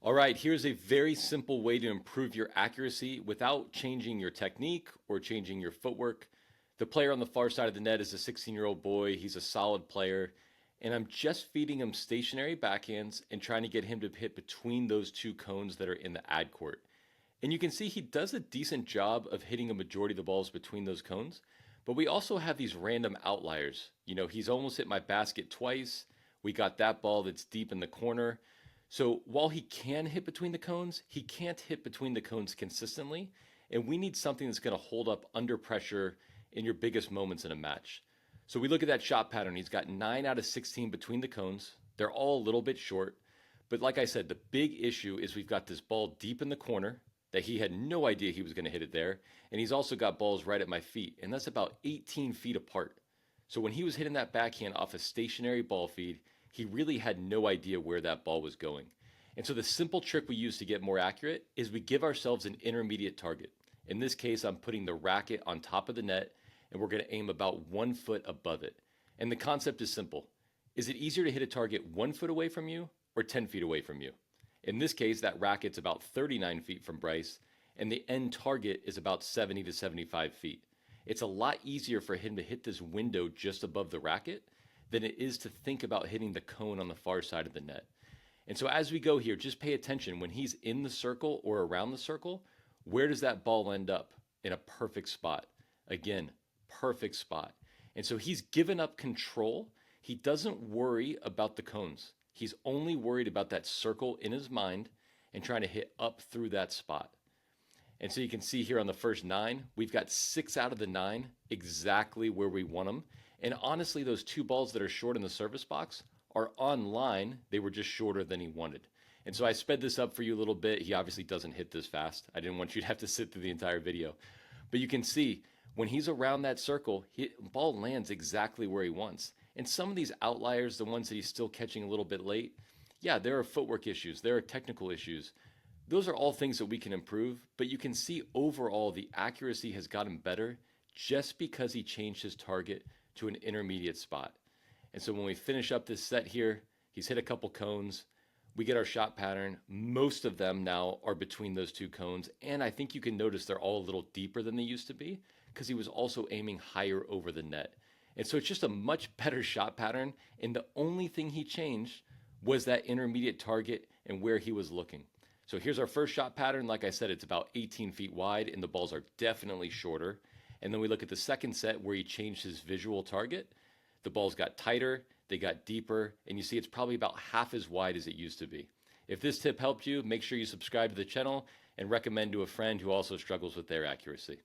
All right, here's a very simple way to improve your accuracy without changing your technique or changing your footwork. The player on the far side of the net is a 16-year-old boy. He's a solid player. And I'm just feeding him stationary backhands and trying to get him to hit between those two cones that are in the ad court. And you can see he does a decent job of hitting a majority of the balls between those cones. But we also have these random outliers. He's almost hit my basket twice. We got that ball that's deep in the corner. So while he can hit between the cones, he can't hit between the cones consistently. And we need something that's going to hold up under pressure in your biggest moments in a match. So we look at that shot pattern. He's got 9 out of 16 between the cones. They're all a little bit short. But like I said, the big issue is we've got this ball deep in the corner that he had no idea he was going to hit it there. And he's also got balls right at my feet. And that's about 18 feet apart. So when he was hitting that backhand off a stationary ball feed, he really had no idea where that ball was going. And so the simple trick we use to get more accurate is we give ourselves an intermediate target. In this case, I'm putting the racket on top of the net, and we're going to aim about 1 foot above it. And the concept is simple. Is it easier to hit a target 1 foot away from you or 10 feet away from you? In this case, that racket's about 39 feet from Bryce, and the end target is about 70 to 75 feet. It's a lot easier for him to hit this window just above the racket than it is to think about hitting the cone on the far side of the net. And so as we go here, just pay attention. When he's in the circle or around the circle, where does that ball end up? In a perfect spot. Again, perfect spot. And so he's given up control. He doesn't worry about the cones. He's only worried about that circle in his mind and trying to hit up through that spot. And so you can see here on the first 9, we've got 6 out of the 9 exactly where we want them. And honestly, those 2 balls that are short in the service box are on line. They were just shorter than he wanted. And so I sped this up for you a little bit. He obviously doesn't hit this fast. I didn't want you to have to sit through the entire video. But you can see when he's around that circle, the ball lands exactly where he wants. And some of these outliers, the ones that he's still catching a little bit late, yeah, there are footwork issues. There are technical issues. Those are all things that we can improve. But you can see overall the accuracy has gotten better just because he changed his target to an intermediate spot. And so when we finish up this set here, he's hit a couple cones. We get our shot pattern. Most of them now are between those 2 cones. And I think you can notice they're all a little deeper than they used to be because he was also aiming higher over the net. And so it's just a much better shot pattern. And the only thing he changed was that intermediate target and where he was looking. So here's our first shot pattern. Like I said, it's about 18 feet wide and the balls are definitely shorter. And then we look at the second set where he changed his visual target. The balls got tighter, they got deeper, and you see it's probably about half as wide as it used to be. If this tip helped you, make sure you subscribe to the channel and recommend to a friend who also struggles with their accuracy.